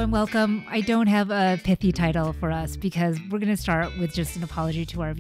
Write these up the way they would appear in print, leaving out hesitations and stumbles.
and welcome. I don't have a pithy title for us because we're going to start with just an apology to our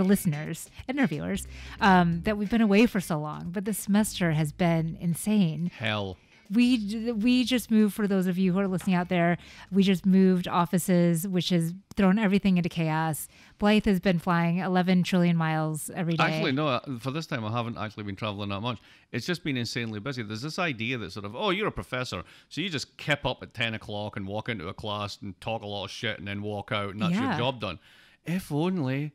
listeners and our viewers, that we've been away for so long. But the semester has been insane. Hell. We just moved, for those of you who are listening out there, we just moved offices, which has thrown everything into chaos. Blyth has been flying 11 trillion miles every day. Actually, no, for this time I haven't actually been traveling that much. It's just been insanely busy. There's this idea that sort of, oh, you're a professor, so you just kip up at 10 o'clock and walk into a class and talk a lot of shit and then walk out and that's your job done. If only.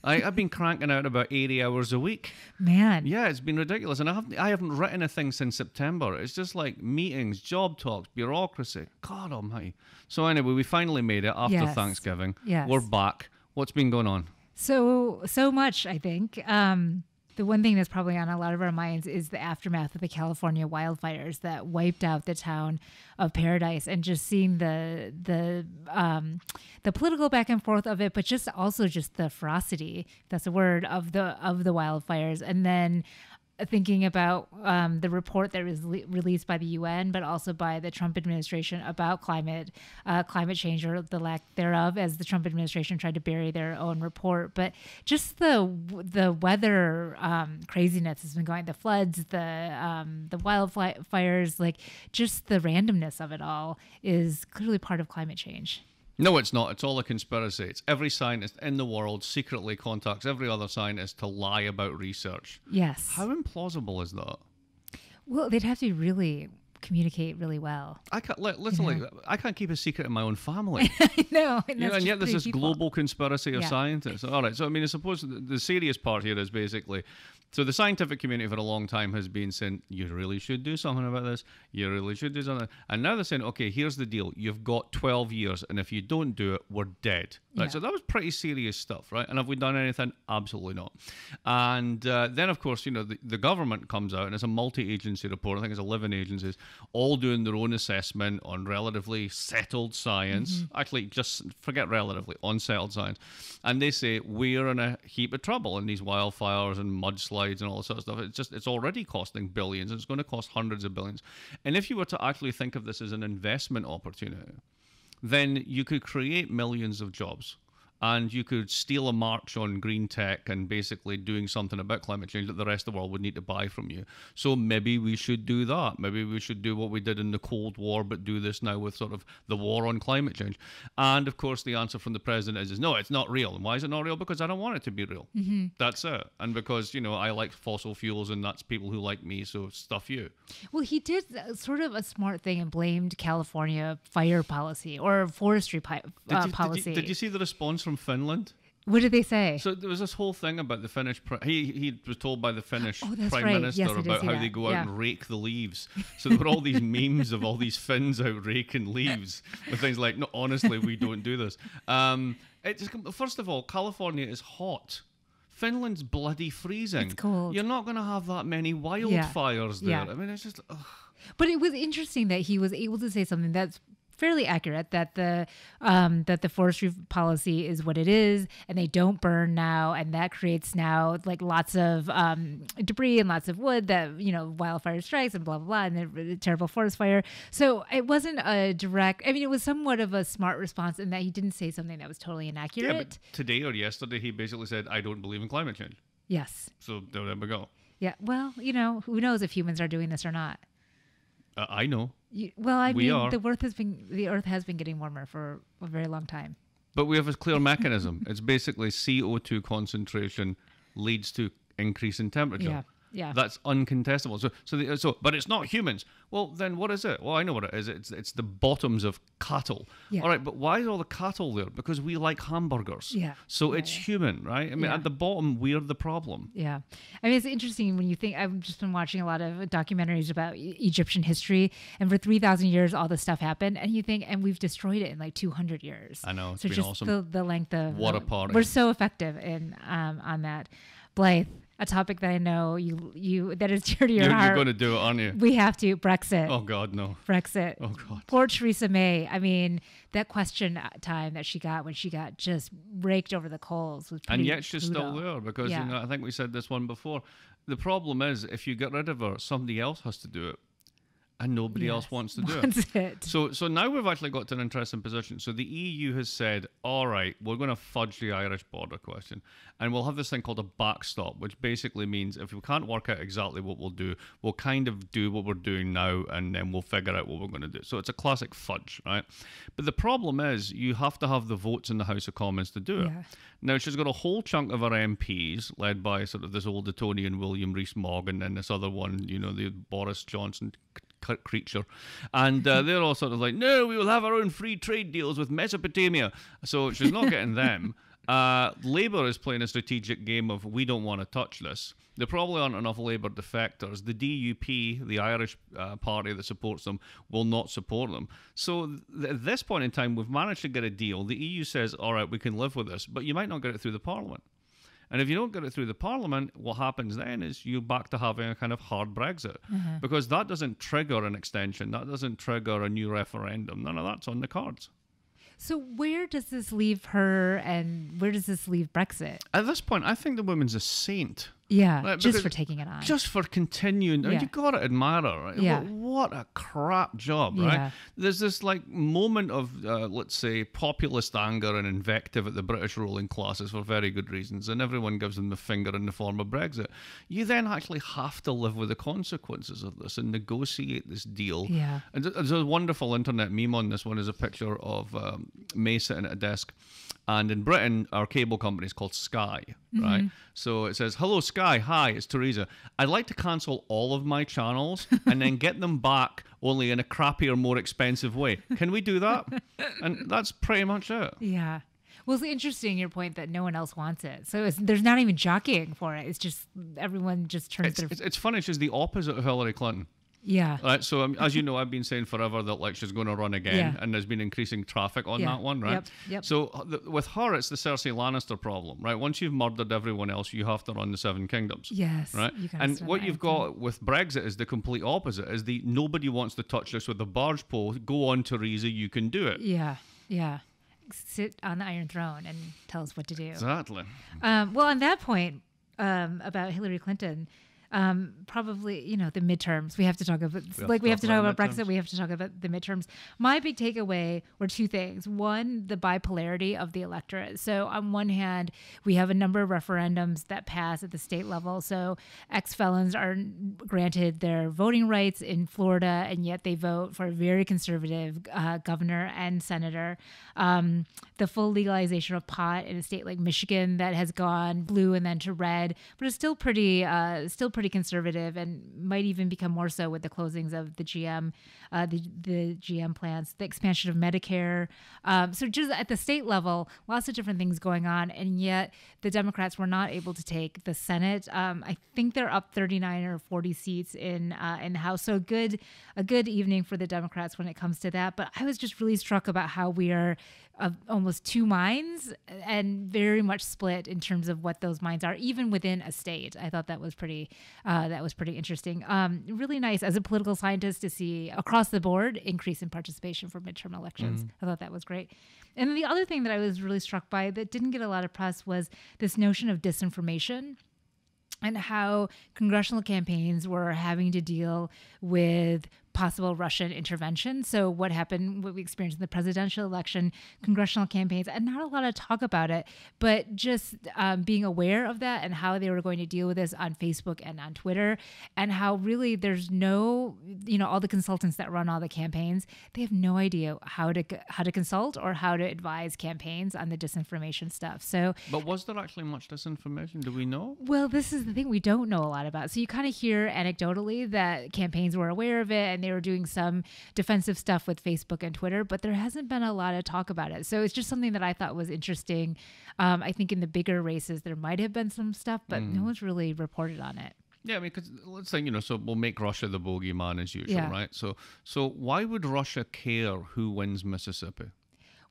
I've been cranking out about 80 hours a week. Man. Yeah, it's been ridiculous. And I haven't written a thing since September. It's just like meetings, job talks, bureaucracy. God almighty. So anyway, we finally made it after Thanksgiving. Yes. We're back. What's been going on? So much, I think. The one thing that's probably on a lot of our minds is the aftermath of the California wildfires that wiped out the town of Paradise, and just seeing the political back and forth of it, but just also just the ferocity, if that's a word, of the wildfires. And then thinking about the report that was released by the UN, but also by the Trump administration about climate change, or the lack thereof, as the Trump administration tried to bury their own report. But just the weather craziness has been going, the floods, the wildfires, like just the randomness of it all is clearly part of climate change. No, it's not. It's all a conspiracy. It's every scientist in the world secretly contacts every other scientist to lie about research. Yes. How implausible is that? Well, they'd have to really communicate really well. I can't literally. I can't keep a secret in my own family. No, and yet there's this global conspiracy of scientists. All right, so I mean, I suppose the serious part here is basically, so the scientific community for a long time has been saying, you really should do something about this. You really should do something. And now they're saying, okay, here's the deal. You've got 12 years, and if you don't do it, we're dead. Right? So that was pretty serious stuff, right? And have we done anything? Absolutely not. And then, of course, the government comes out, and it's a multi-agency report. I think it's 11 agencies, all doing their own assessment on relatively settled science. Actually, just forget relatively, on settled science. And they say, we're in a heap of trouble in these wildfires and mudslides and all this sort of stuff. It's already costing billions, and it's going to cost hundreds of billions. And if you were to actually think of this as an investment opportunity, then you could create millions of jobs, and you could steal a march on green tech and basically doing something about climate change that the rest of the world would need to buy from you. So maybe we should do that. Maybe we should do what we did in the Cold War, but do this now with sort of the war on climate change. And of course, the answer from the president is no, it's not real. And why is it not real? Because I don't want it to be real. That's it. And because, I like fossil fuels, and that's people who like me, so stuff you. Well, he did sort of a smart thing and blamed California fire policy or forestry policy. Did you see the response from Finland? What did they say? So there was this whole thing about the Finnish. He was told by the Finnish Prime right. Minister about how they go out and rake the leaves. So there were all these memes of all these Finns out raking leaves with things like, "No, honestly, we don't do this." First of all, California is hot. Finland's bloody freezing. It's cold. You're not going to have that many wildfires there. Yeah. I mean, it's just. Ugh. But it was interesting that he was able to say something that's fairly accurate, that the forestry policy is what it is, and they don't burn now, and that creates now like lots of debris and lots of wood that wildfire strikes and blah blah blah, and the terrible forest fire. So it wasn't a direct. I mean, it was somewhat of a smart response in that he didn't say something that was totally inaccurate. Yeah, but today or yesterday he basically said, "I don't believe in climate change." Yes. So there we go. Yeah. Well, who knows if humans are doing this or not. I know. The Earth has been getting warmer for a very long time. But we have a clear mechanism. It's basically CO2 concentration leads to increase in temperature. Yeah. Yeah, that's uncontestable. So, but it's not humans. Well, then what is it? Well, I know what it is. It's the bottoms of cattle. Yeah. All right, but why is all the cattle there? Because we like hamburgers. Yeah. So it's human, right? I mean, at the bottom, we're the problem. Yeah. I mean, it's interesting when you think. I've just been watching a lot of documentaries about Egyptian history, and for 3,000 years, all this stuff happened, and you think, and we've destroyed it in like 200 years. I know. It's so been just awesome. The length of what a party. We're so effective in on that. Blyth, a topic that I know you that is dear to your heart. You're going to do it, aren't you? We have to. Brexit. Oh, God, no. Brexit. Oh, God. Poor Theresa May. I mean, that question time that she got when she got just raked over the coals was pretty And yet she's brutal. still there because, I think we said this one before. The problem is if you get rid of her, somebody else has to do it. and nobody else wants to do it. So now we've actually got to an interesting position. So the EU has said, all right, we're going to fudge the Irish border question, and we'll have this thing called a backstop, which basically means if we can't work out exactly what we'll do, we'll kind of do what we're doing now, and then we'll figure out what we're going to do. So it's a classic fudge, right? But the problem is you have to have the votes in the House of Commons to do it. Yeah. Now, she's got a whole chunk of her MPs, led by sort of this old Etonian William Rees-Mogg, and then this other one, you know, the Boris Johnson creature, and they're all sort of like, no, we will have our own free trade deals with Mesopotamia. So she's not getting them. Labour is playing a strategic game of, we don't want to touch this. There probably aren't enough Labour defectors. The DUP, the Irish party that supports them, will not support them. So at this point in time, we've managed to get a deal. The EU says, all right, we can live with this, but you might not get it through the Parliament. And if you don't get it through the Parliament, what happens then is you're back to having a kind of hard Brexit. Because that doesn't trigger an extension. That doesn't trigger a new referendum. None of that's on the cards. So where does this leave her, and where does this leave Brexit? At this point, I think the woman's a saint. Yeah, right? Just for taking it on. Just for continuing. Yeah. You got to admire her, right? Yeah. What a crap job, right? Yeah. There's this like moment of, let's say, populist anger and invective at the British ruling classes for very good reasons, and everyone gives them the finger in the form of Brexit. You then actually have to live with the consequences of this and negotiate this deal. Yeah. And there's a wonderful internet meme on this one. Is a picture of May sitting at a desk. And in Britain, our cable company is called Sky, right? So it says, hello, Sky. Hi, it's Theresa. I'd like to cancel all of my channels and then get them back only in a crappier, more expensive way. Can we do that? And that's pretty much it. Yeah. Well, it's interesting, your point that no one else wants it. So there's not even jockeying for it. It's just everyone just turns It's funny. It's just the opposite of Hillary Clinton. Yeah. Right. So as you know, I've been saying forever that like she's going to run again, and there's been increasing traffic on that one, right? Yep. So with her, it's the Cersei Lannister problem, right? Once you've murdered everyone else, you have to run the Seven Kingdoms. Yes. Right. And what you've got with Brexit is the complete opposite. Is the nobody wants to touch this with a barge pole. Go on, Theresa, you can do it. Yeah. Yeah. Sit on the Iron Throne and tell us what to do. Exactly. Well, on that point about Hillary Clinton. Probably, the midterms. We have to talk about, we have to talk about Brexit. We have to talk about the midterms. My big takeaway were two things. One, the bipolarity of the electorate. So on one hand, we have a number of referendums that pass at the state level. So ex-felons are granted their voting rights in Florida, and yet they vote for a very conservative governor and senator. The full legalization of pot in a state like Michigan that has gone blue and then to red, but it's still pretty conservative, and might even become more so with the closings of the GM plants, the expansion of Medicare. So just at the state level, lots of different things going on, and yet the Democrats were not able to take the Senate. I think they're up 39 or 40 seats in the House. So a good evening for the Democrats when it comes to that. But I was just really struck about how we are of almost two minds and very much split in terms of what those minds are, even within a state. I thought that was pretty interesting. Really nice as a political scientist to see across the board increase in participation for midterm elections. I thought that was great. And then the other thing that I was really struck by that didn't get a lot of press was this notion of disinformation and how congressional campaigns were having to deal with possible Russian intervention. So what we experienced in the presidential election, congressional campaigns, and not a lot of talk about it, but just being aware of that and how they were going to deal with this on Facebook and on Twitter, and how really there's no, all the consultants that run all the campaigns, they have no idea how to consult or how to advise campaigns on the disinformation stuff. So, but was there actually much disinformation? Do we know? Well, this is the thing we don't know a lot about. So you kind of hear anecdotally that campaigns were aware of it and they were doing some defensive stuff with Facebook and Twitter, but there hasn't been a lot of talk about it. So it's just something that I thought was interesting. I think in the bigger races, there might have been some stuff, but no one's really reported on it. Yeah, I mean, because let's say, so we'll make Russia the bogeyman as usual, right? So why would Russia care who wins Mississippi?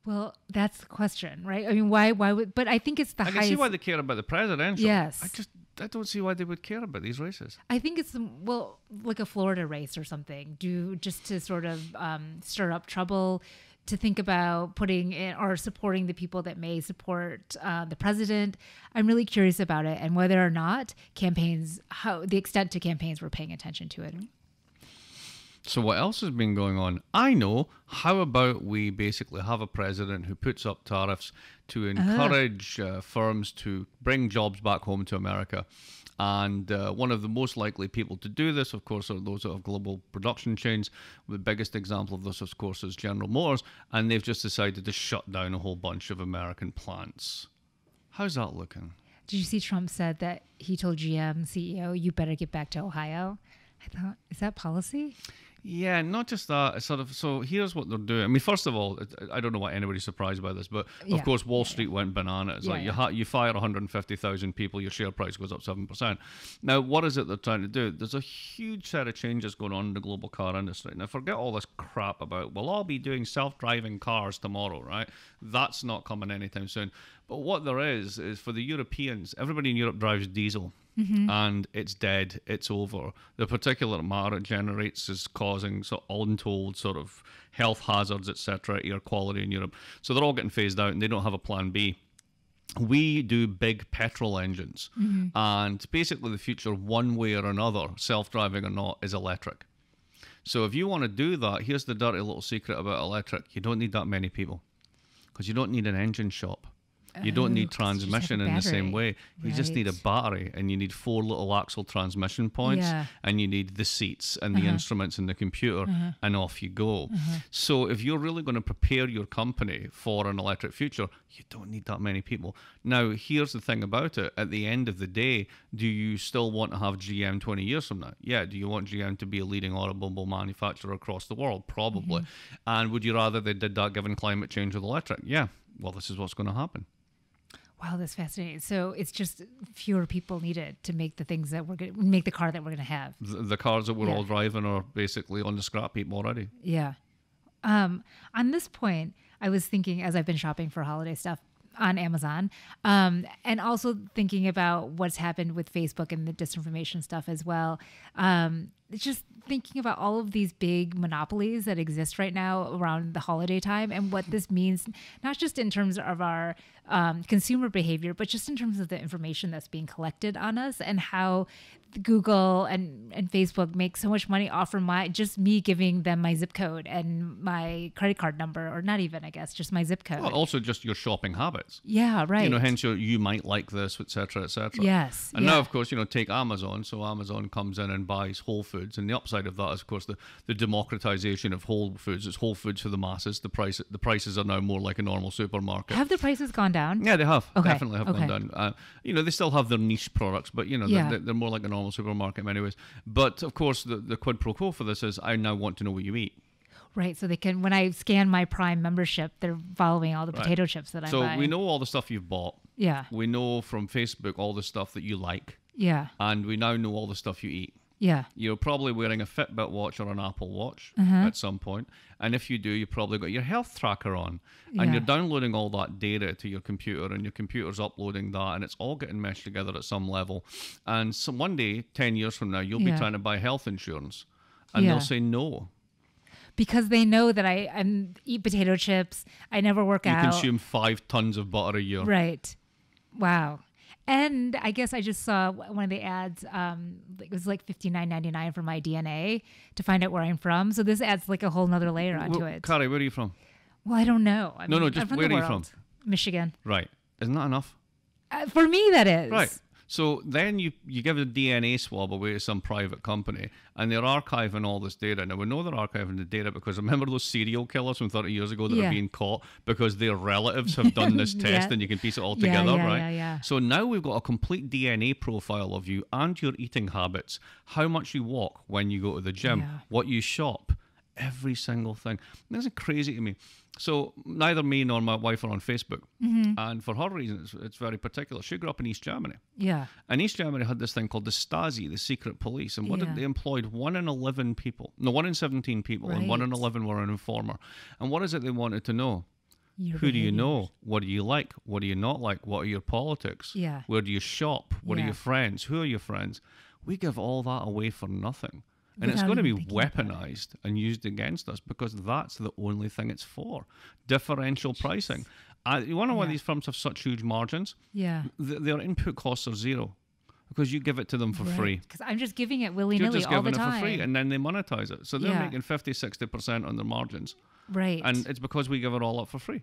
Well, that's the question, right? I mean, why would, but I think it's the highest. I can see why they care about the presidential. Yes. I don't see why they would care about these races. I think it's, like a Florida race or something, just to sort of stir up trouble, to think about putting in or supporting the people that may support the president. I'm really curious about it and whether or not the extent to campaigns were paying attention to it. So what else has been going on? I know. How about we basically have a president who puts up tariffs to encourage firms to bring jobs back home to America? And one of the most likely people to do this, of course, are those that have global production chains. The biggest example of this, of course, is General Motors. And they've just decided to shut down a whole bunch of American plants. How's that looking? Did you see Trump said that he told GM CEO, you better get back to Ohio? I thought, is that policy? Yeah, not just that. It's sort of, so here's what they're doing. I mean, first of all, I don't know why anybody's surprised by this, but of course, Wall Street went bananas. You fire 150,000 people, your share price goes up 7%. Now, what is it they're trying to do? There's a huge set of changes going on in the global car industry. Now, forget all this crap about, we'll all be doing self-driving cars tomorrow, right? That's not coming anytime soon. But what there is for the Europeans, everybody in Europe drives diesel. And it's dead. It's over. The particulate matter it generates is causing untold sort of health hazards, etc., air quality in Europe. So they're all getting phased out, and they don't have a plan B. We do big petrol engines, and basically the future, one way or another, self-driving or not, is electric. So if you want to do that, here's the dirty little secret about electric: you don't need that many people, because you don't need an engine shop. You don't need transmission in the same way. You just need a battery, and you need 4 little axle transmission points, and you need the seats and the instruments in the computer, and off you go. So if you're really going to prepare your company for an electric future, you don't need that many people. Now, here's the thing about it. At the end of the day, do you still want to have GM 20 years from now? Yeah. Do you want GM to be a leading automobile manufacturer across the world? Probably. And would you rather they did that given climate change with electric? Yeah. Well, this is what's going to happen. Wow, that's fascinating. So it's just fewer people needed to make the things that we're going to make the car that we're going to have. The cars that we're all driving are basically on the scrap heap already. Yeah. On this point, I was thinking as I've been shopping for holiday stuff on Amazon, and also thinking about what's happened with Facebook and the disinformation stuff as well. Just thinking about all of these big monopolies that exist right now around the holiday time and what this means, not just in terms of our consumer behavior, but just in terms of the information that's being collected on us, and how Google and Facebook make so much money off of just me giving them my zip code and my credit card number, or not even, I guess, just my zip code. Well, also just your shopping habits. Yeah, right. Hence you might like this, etc., etc. Yes. And now, of course, take Amazon. So Amazon comes in and buys Whole Foods, and the upside of that is, of course, the democratization of Whole Foods. It's Whole Foods for the masses. The prices are now more like a normal supermarket. Have the prices gone down? Yeah, they have. Okay. Definitely have gone down. They still have their niche products, but they're more like a normal supermarket in many ways. But of course, the quid pro quo for this is I now want to know what you eat. Right, so they can, when I scan my Prime membership, they're following all the potato chips that I buy. So we know all the stuff you've bought. Yeah. We know from Facebook all the stuff that you like. Yeah. And we now know all the stuff you eat. Yeah. You're probably wearing a Fitbit watch or an Apple Watch at some point. And if you do, you've probably got your health tracker on. And you're downloading all that data to your computer, and your computer's uploading that, and it's all getting meshed together at some level. And so one day, 10 years from now, you'll be trying to buy health insurance. And they'll say no. Because they know that I eat potato chips, I never work out. You consume 5 tons of butter a year. Right. Wow. And I guess I just saw one of the ads. It was like $59.99 for my DNA to find out where I'm from. So this adds like a whole nother layer onto it. Carrie, where are you from? Well, I don't know. Just where are you from? Michigan. Right. Isn't that enough? For me, that is. Right. So then you give a DNA swab away to some private company, and they're archiving all this data. Now, we know they're archiving the data because remember those serial killers from 30 years ago that are being caught because their relatives have done this test, and you can piece it all together, right? Yeah. So now we've got a complete DNA profile of you and your eating habits, how much you walk when you go to the gym, what you shop, every single thing. This is crazy to me. So neither me nor my wife are on Facebook. And for her reasons, it's very particular. She grew up in East Germany. Yeah. And East Germany had this thing called the Stasi, the secret police. And what did they employed? 1 in 11 people. No, 1 in 17 people. And 1 in 11 were an informer. And what is it they wanted to know? Who do you know? What do you like? What do you not like? What are your politics? Yeah. Where do you shop? What are your friends? Who are your friends? We give all that away for nothing. And it's going to be weaponized and used against us because that's the only thing it's for. Differential pricing. You want to know why these firms have such huge margins? Yeah. Their input costs are zero. because you give it to them for free. Because I'm just giving it willy You're nilly just all the giving it time. for free, and then they monetize it. So they're making 50-60% on their margins. Right. And it's because we give it all up for free.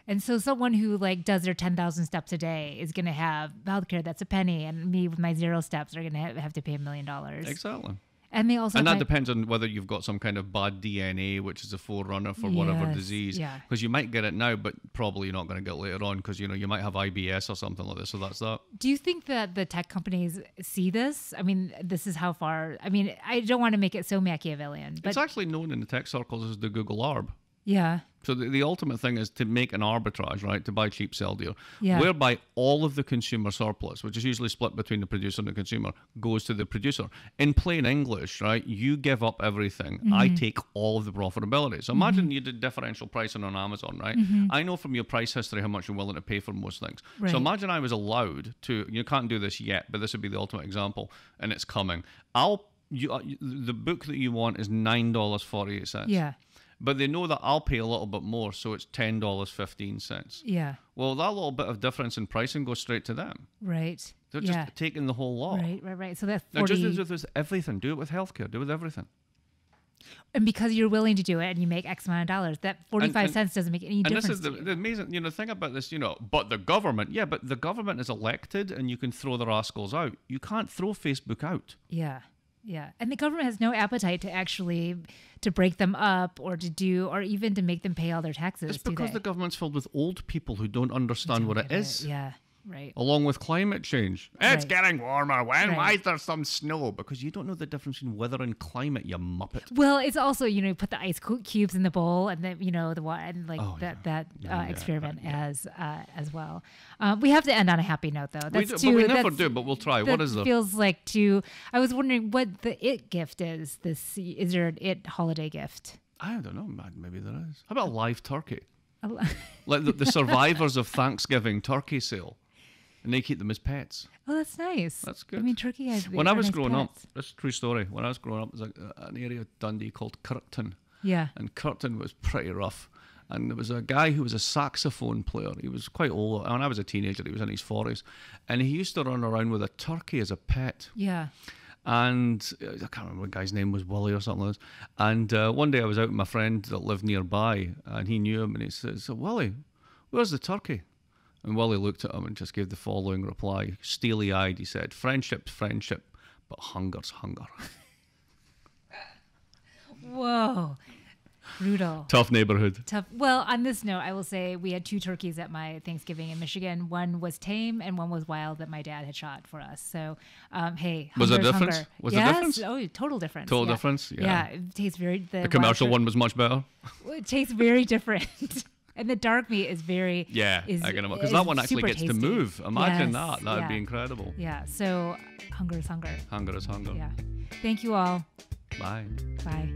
And so someone who like does their 10,000 steps a day is going to have healthcare that's a penny, and me with my 0 steps are going to have to pay $1 million. Exactly. And they also that depends on whether you've got some kind of bad DNA, which is a forerunner for whatever disease. Because you might get it now, but probably you're not going to get it later on because, you might have IBS or something like this. So that's that. Do you think that the tech companies see this? I mean, this is how far... I mean, I don't want to make it so Machiavellian. But it's actually known in the tech circles as the Google Arb. Yeah. So the ultimate thing is to make an arbitrage, right? To buy cheap, sell dear. Yeah. Whereby all of the consumer surplus, which is usually split between the producer and the consumer, goes to the producer. In plain English, right? You give up everything. I take all of the profitability. So imagine you did differential pricing on Amazon, right? I know from your price history how much you're willing to pay for most things. Right. So imagine I was allowed to, you can't do this yet, but this would be the ultimate example, and it's coming. The book that you want is $9.48. Yeah. But they know that I'll pay a little bit more, so it's $10.15. Yeah. Well, that little bit of difference in pricing goes straight to them. Right. They're just taking the whole lot. Right. So that's 40... Now, just do it with everything. Do it with healthcare. Do it with everything. And because you're willing to do it and you make X amount of dollars, that 45 cents doesn't make any difference. And this is the amazing, thing about this, but the government, but the government is elected and you can throw the rascals out. You can't throw Facebook out. Yeah. Yeah. And the government has no appetite to actually to break them up or even to make them pay all their taxes. It's because the government's filled with old people who don't understand what it is. Yeah. Right. Along with climate change. It's getting warmer. When? Right. Why is there some snow? Because you don't know the difference between weather and climate, you muppet. Well, it's also, put the ice cubes in the bowl and then, the water and like experiment as well. We have to end on a happy note though. We never do, but we'll try. What is there? Feels like I was wondering what the it gift is. Is there an it holiday gift? I don't know. Maybe there is. How about a live turkey? Like the survivors of Thanksgiving turkey sale. And they keep them as pets. Oh, that's nice. That's good. I mean, turkey has When I was nice growing up, pets. this is a true story. When I was growing up, there was an area of Dundee called Kirkton. Yeah. And Kirkton was pretty rough. And there was a guy who was a saxophone player. He was quite old. When I was a teenager, he was in his 40s. And he used to run around with a turkey as a pet. Yeah. And I can't remember what guy's name was, Willie or something like this. And one day I was out with my friend that lived nearby, and he knew him, and he said, "So Willie, where's the turkey?" And Willie looked at him and just gave the following reply. Steely-eyed, he said, "Friendship's friendship, but hunger's hunger." Whoa. Brutal. Tough neighborhood. Tough. Well, on this note, I will say we had 2 turkeys at my Thanksgiving in Michigan. One was tame and one was wild that my dad had shot for us. So, hey, was it different? Hunger. Was it different? Oh, total difference. Total difference. Yeah, it tastes very. The commercial one was much better. It tastes very different. And the dark meat is very... Yeah, I can imagine. Because that one actually gets to move. Imagine that. That would be incredible. Yeah, so hunger is hunger. Hunger is hunger. Yeah. Thank you all. Bye. Bye.